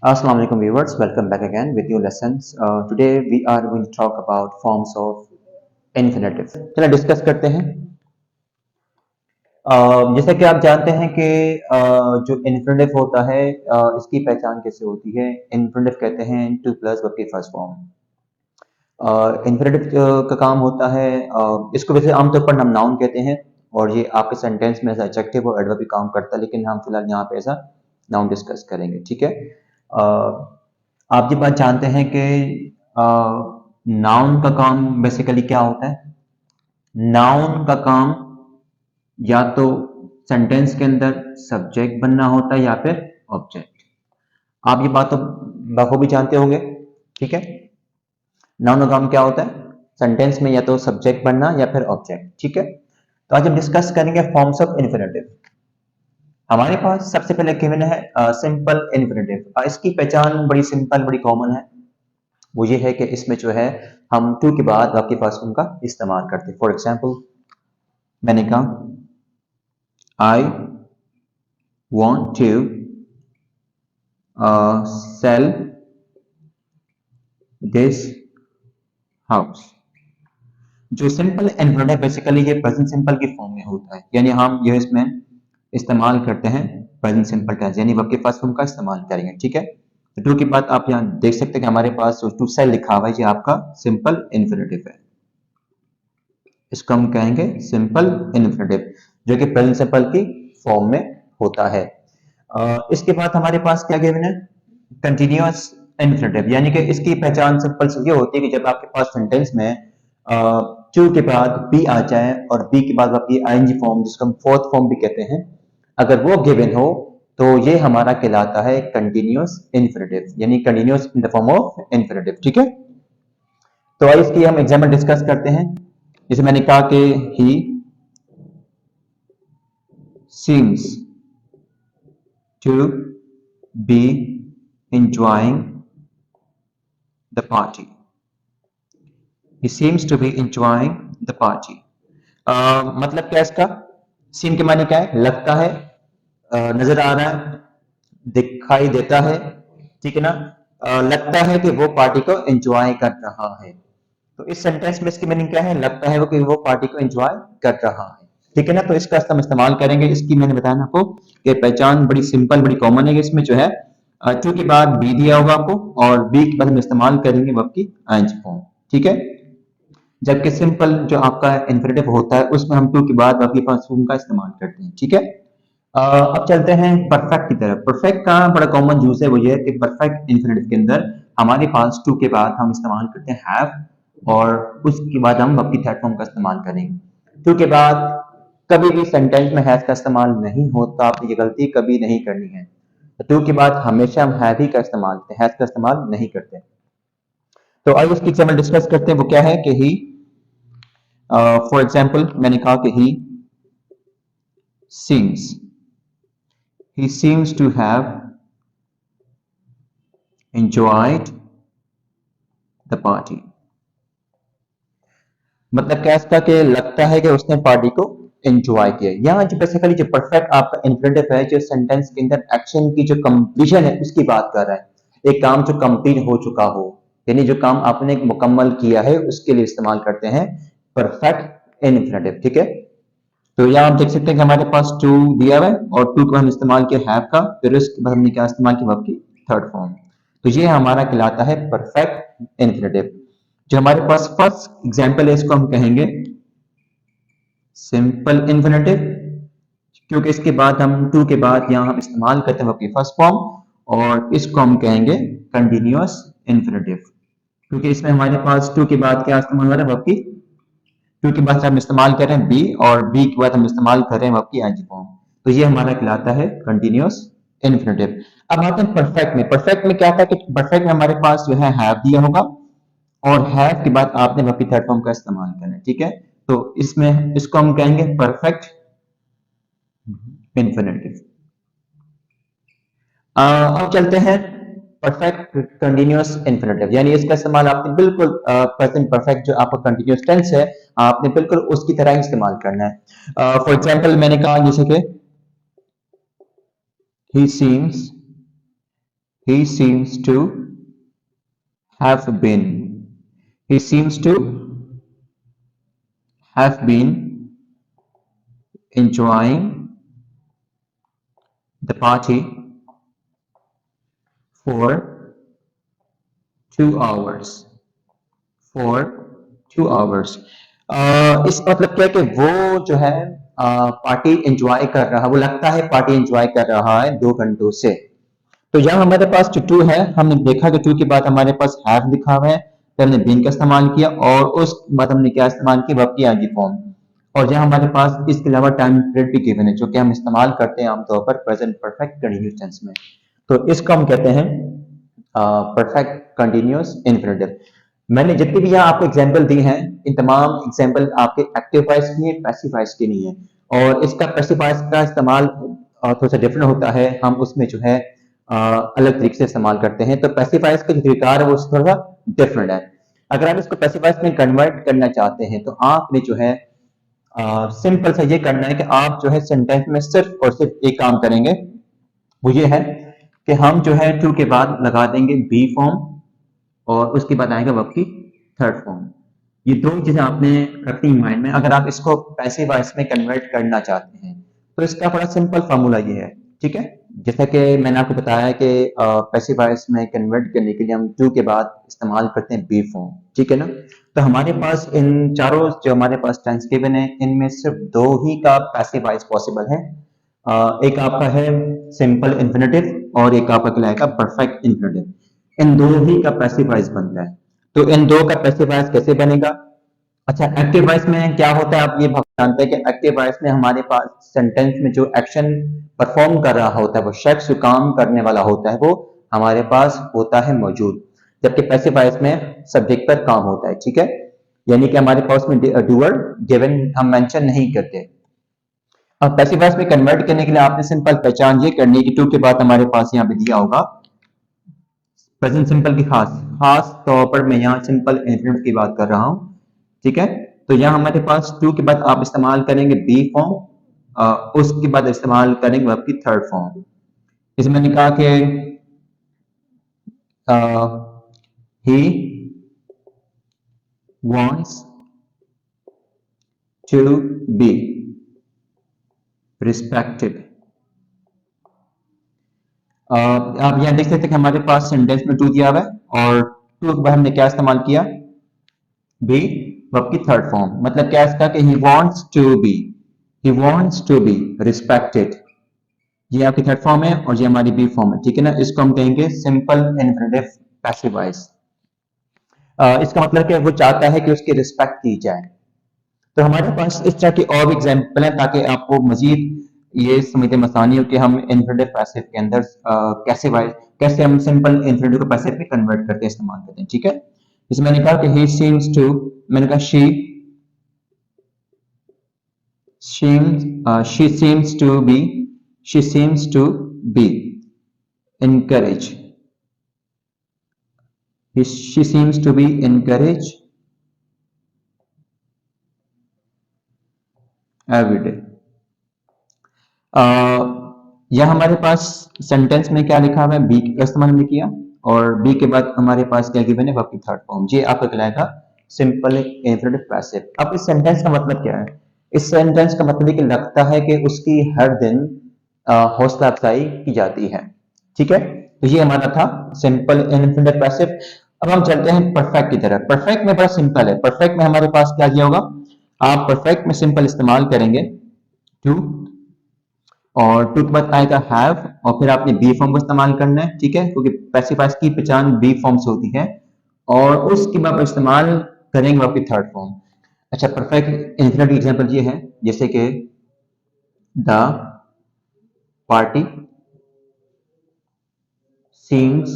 Assalamu alaikum viewers, welcome back again with new lessons. Today we are going to talk about forms of infinitive. चलिए discuss करते हैं। जैसा कि आप जानते हैं कि जो इन्फिनेटिव होता है इसकी पहचान कैसे होती है। इन्फिनेटिव कहते हैं टू प्लस वर्ब की फर्स्ट फॉर्म। इन्फिनेटिव का काम होता है इसको वैसे आमतौर पर हम नाउन कहते हैं और ये आपके सेंटेंस में एज एडजेक्टिव और एडवर्ब भी काम करता है, लेकिन हम फिलहाल यहाँ पे ऐसा नाउन डिस्कस करेंगे। ठीक है। आप ये बात जानते हैं कि नाउन का काम बेसिकली क्या होता है। नाउन का काम या तो सेंटेंस के अंदर सब्जेक्ट बनना होता है या फिर ऑब्जेक्ट। आप ये बात तो बखूबी जानते होंगे। ठीक है। नाउन का काम क्या होता है, सेंटेंस में या तो सब्जेक्ट बनना या फिर ऑब्जेक्ट। ठीक है। तो आज हम डिस्कस करेंगे फॉर्म्स ऑफ इन्फिनेटिव। हमारे पास सबसे पहले गिवन है सिंपल इन्फिनेटिव। इसकी पहचान बड़ी सिंपल बड़ी कॉमन है। वो ये है कि इसमें जो है हम टू के बाद आपके पास उनका इस्तेमाल करते हैं। फॉर एग्जाम्पल मैंने कहा I want to sell this house. जो सिंपल इन्फिनेटिव बेसिकली ये प्रेजेंट सिंपल की फॉर्म में होता है, यानी हम ये इसमें इस्तेमाल करते हैं प्रेजेंट सिंपल टेंस, यानी वर्ब के फर्स्ट फॉर्म का इस्तेमाल करेंगे। ठीक है। तो टू के बाद आप यहाँ देख सकते हैं कि हमारे पास जो टू सेल लिखा हुआ है ये आपका सिंपल इन्फिनेटिव है। इसको हम कहेंगे सिंपल इन्फिनेटिव जो कि प्रेजेंट सिंपल की फॉर्म में होता है। इसके बाद हमारे पास क्या गिवन है, कंटिन्यूअस इन्फिनेटिव, यानी कि इसकी पहचान सिंपल से ये होती है कि जब आपके पास सेंटेंस में टू के बाद बी आ जाए और बी के बाद आपकी आईएनजी फॉर्म जिसको हम फोर्थ फॉर्म भी कहते हैं, अगर वो गिवन हो तो ये हमारा कहलाता है कंटिन्यूअस इन्फिनेटिव, यानी continuous in the form of infinitive. ठीक है। तो आइए इसकी हम एग्जाम्पल डिस्कस करते हैं। जैसे मैंने कहा कि ही seems to be enjoying the party. He seems to be enjoying the party. मतलब क्या इसका सीम के माने क्या है, लगता है, नजर आ रहा है, दिखाई देता है। ठीक है ना। लगता है कि वो पार्टी को एंजॉय कर रहा है। तो इस सेंटेंस में इसकी मीनिंग क्या है, लगता है वो कि वो पार्टी को एंजॉय कर रहा है। ठीक है ना। तो इसका हम इस्तेमाल करेंगे। इसकी मैंने बताया ना आपको कि पहचान बड़ी सिंपल बड़ी कॉमन है। इसमें जो है टू के बाद बी दिया होगा आपको और बी के बाद हम इस्तेमाल करेंगे वर्ब की आईएनजी फॉर्म। ठीक है। जबकि सिंपल जो आपका इन्फिनेटिव होता है उसमें हम टू के बाद वर्ब की फर्स्ट फॉर्म का इस्तेमाल करते हैं। ठीक है। अब चलते हैं परफेक्ट की तरफ। परफेक्ट का बड़ा कॉमन यूज है, वो ये है कि परफेक्ट इन्फिनेटिव के अंदर हमारे पास टू के बाद हम इस्तेमाल करते हैं हैव और उसके बाद हम वर्ब की थर्ड फॉर्म का इस्तेमाल करेंगे। टू के बाद कभी भी सेंटेंस में हैव का इस्तेमाल नहीं होता, आपने ये गलती कभी नहीं करनी है। टू के बाद हमेशा हम हैव ही का इस्तेमाल करते हैं, हैव का इस्तेमाल नहीं करते। तो आइए इसकी एग्जाम्पल डिस्कस करते हैं। वो क्या है कि ही, फॉर एग्जाम्पल मैंने कहा कि he seems to have enjoyed the party। मतलब क्या इसका कि लगता है कि उसने पार्टी को एंजॉय किया। यहाँ जो बेसिकली जो परफेक्ट आपका इन्फिनेटिव है, जो सेंटेंस के अंदर एक्शन की जो कंप्लीशन है उसकी बात कर रहा है। एक काम जो कंप्लीट हो चुका हो, यानी जो काम आपने मुकम्मल किया है उसके लिए इस्तेमाल करते हैं परफेक्ट इन्फिनेटिव। ठीक है। तो यहाँ आप देख सकते हैं कि हमारे पास टू दिया हुआ है और टू को हम इस्तेमाल किया हैव का, फिर उसके बाद हमने क्या इस्तेमाल किया वर्ब की थर्ड फॉर्म। तो ये हमारा कहलाता है परफेक्ट इन्फिनेटिव। जो हमारे पास फर्स्ट एग्जांपल है इसको हम कहेंगे सिंपल इन्फिनेटिव, क्योंकि इसके बाद हम टू के बाद यहाँ हम इस्तेमाल करते हैं वर्ब की फर्स्ट फॉर्म, और इसको हम कहेंगे कंटिन्यूअस इन्फिनेटिव, क्योंकि इसमें हमारे पास टू के बाद क्या इस्तेमाल हो रहा है वर्ब की, टू के बाद हम इस्तेमाल कर रहे हैं बी और बी के बाद हम इस्तेमाल कर रहे हैं वर्ब की आईएनजी फॉर्म। तो ये हमारा कहलाता है कंटिन्यूअस इन्फिनेटिव। अब आते हैं परफेक्ट में। परफेक्ट में क्या था कि परफेक्ट में हमारे पास जो है हैव दिया होगा और हैव के बाद आपने वर्ब की थर्ड फॉर्म का इस्तेमाल करना है। ठीक है। तो इसमें इसको हम कहेंगे परफेक्ट इन्फिनेटिव। अब चलते हैं परफेक्ट कंटिन्यूअस इन्फिनेटिव, यानी इसका इस्तेमाल आपने बिल्कुल प्रेजेंट परफेक्ट जो आपका कंटिन्यूअस टेंस है आपने बिल्कुल उसकी तरह ही इस्तेमाल करना है। फॉर एग्जांपल मैंने कहा जैसे कि he seems he seems to have been, he seems to have been enjoying the party for 2 hours, for 2 hours। इस मतलब क्या है कि वो जो है पार्टी एंजॉय कर रहा, वो लगता है पार्टी एंजॉय कर रहा है 2 घंटों से। तो यहाँ हमारे पास जो टू है, हमने देखा कि टू के बाद हमारे पास हैव लिखा हुआ है, तो हमने बीन का इस्तेमाल किया और उसके बाद हमने क्या इस्तेमाल किया, वर्ब की आगे फॉर्म। और यहाँ हमारे पास इसके अलावा टाइम पीरियड भी गिवन है जो कि हम इस्तेमाल करते हैं आमतौर पर प्रेजेंट परफेक्ट कंटिन्यूअस टेंस में। तो इसको हम कहते हैं परफेक्ट कंटिन्यूअस इन्फिनिटिव। मैंने जितनी भी यहाँ आपको एग्जाम्पल दी हैं, इन तमाम एग्जाम्पल आपके एक्टिव वॉइस की है, पैसिव वॉइस की नहीं है। और इसका पैसिव वॉइस का इस्तेमाल थोड़ा सा डिफरेंट होता है, हम उसमें जो है अलग तरीके से इस्तेमाल करते हैं। तो पैसिव वॉइस का जो तरीका है वो थोड़ा सा डिफरेंट है। अगर आप इसको पैसिव वॉइस में कन्वर्ट करना चाहते हैं तो आपने जो है सिंपल सा ये करना है कि आप जो है सेंटेंस में सिर्फ और सिर्फ एक काम करेंगे, वो ये है कि हम जो है टू के बाद लगा देंगे बी फॉर्म और उसके बाद आएगा वर्ब की थर्ड फॉर्म। ये दो चीजें आपने रखनी माइंड में अगर आप इसको पैसिव वॉइस में कन्वर्ट करना चाहते हैं। तो इसका बड़ा सिंपल फॉर्मूला ये है, ठीक है। जैसा कि मैंने आपको बताया कि पैसिव वॉइस में कन्वर्ट करने के लिए हम टू के बाद इस्तेमाल करते हैं बी फॉर्म, ठीक है ना। तो हमारे पास इन चारों जो हमारे पास टेंस गिवन है, इनमें सिर्फ दो ही का पैसिव वॉइस पॉसिबल है। एक आपका है सिंपल इन्फिनिटिव और एक आपका कहलाएगा परफेक्ट इन्फिनिटिव। इन दो ही का पैसिव वॉइस बनता है। तो इन दो का पैसिव वॉइस कैसे बनेगा? अच्छा, एक्टिव वॉइस में क्या होता है आप ये जानते हैं कि एक्टिव वॉइस में हमारे पास सेंटेंस में जो एक्शन परफॉर्म कर रहा होता है, वो शख्स जो काम करने वाला होता है वो हमारे पास होता है मौजूद, जबकि पैसिव वॉइस में सब्जेक्ट पर काम होता है, ठीक है। यानी कि हमारे पास में डूअर गिवन हम मेंशन नहीं करते। अब पैसिव वॉइस में कन्वर्ट करने के लिए आपने सिंपल पहचान ये करनी है कि टू के बाद हमारे पास यहाँ पे दिया होगा प्रेजेंट सिंपल की खास तौर पर मैं यहाँ सिंपल इंफिनिटिव की बात कर रहा हूँ, ठीक है। तो यहाँ हमारे पास टू के बाद आप इस्तेमाल करेंगे बी फॉर्म, उसके बाद इस्तेमाल करेंगे वर्ब की थर्ड फॉर्म। इसमें मैंने कहा कि he wants to be respected। आप यहाँ देख सकते हैं कि हमारे पास सेंटेंस में टू दिया हुआ है और टू के बाद हमने क्या इस्तेमाल किया, बी, वर्ब की थर्ड फॉर्म। मतलब क्या इसका कि he wants to be respected। ये आपकी थर्ड फॉर्म है और ये हमारी बी फॉर्म है, ठीक है ना। इसको हम कहेंगे सिंपल इन्फिनिटिव पैसिव वॉइस। इसका मतलब कि वो चाहता है कि उसकी रिस्पेक्ट की जाए। तो हमारे पास इस तरह की और भी एग्जाम्पल है ताकि आपको मजीद ये समझने में आसानी हो कि हम इन्फिनिटिव पैसिव के अंदर कैसे हम सिंपल इन्फिनिटिव को पैसिव में कन्वर्ट करके इस्तेमाल करते हैं, ठीक है। जैसे मैंने कहा कि he seems to, मैंने कहा she seems to be encouraged, she seems to be encouraged every day। यह हमारे पास सेंटेंस में क्या लिखा हुआ है, बी का इस्तेमाल हमने किया और बी के बाद हमारे पास क्या गिवन है, वर्ब की थर्ड फॉर्म। ये आपका कहलाएगा सिंपल इन्फिनिटिव पैसिव। अब इस सेंटेंस का मतलब क्या है? इस सेंटेंस का मतलब कि लगता है कि उसकी हर दिन हौसला अफजाई की जाती है, ठीक है। तो ये हमारा था सिंपल इन्फिनिटिव पैसिव। अब हम चलते हैं परफेक्ट की तरफ। परफेक्ट में बड़ा सिंपल है। परफेक्ट में हमारे पास क्या दिया होगा, आप परफेक्ट में सिंपल इस्तेमाल करेंगे टू और टू के बाद आएगा हैव और फिर आपने बी फॉर्म को इस्तेमाल करना है, ठीक है, क्योंकि पैसिव वॉइस की पहचान बी फॉर्म से होती है और उसके बाद इस्तेमाल करेंगे आपकी थर्ड फॉर्म। अच्छा, परफेक्ट इन्फिनिटिव एग्जांपल ये है जैसे कि the party seems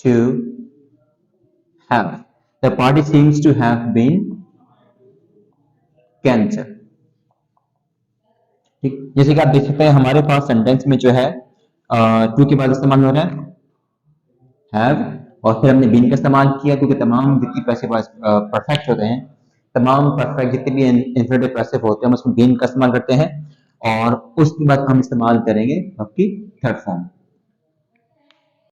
to have, the party seems to have been cancelled। ठीक, जैसे कि आप देख सकते हैं हमारे पास सेंटेंस में जो है टू के बाद इस्तेमाल हो रहा है हैव और फिर हमने बीन का इस्तेमाल किया क्योंकि तमाम जितनी पैसिव परफेक्ट होते हैं, तमाम परफेक्ट जितने भी इन्फिनिटिव पैसिव होते हैं हम उसमें बीन का इस्तेमाल करते हैं और उसके बाद हम इस्तेमाल करेंगे आपकी थर्ड फॉर्म।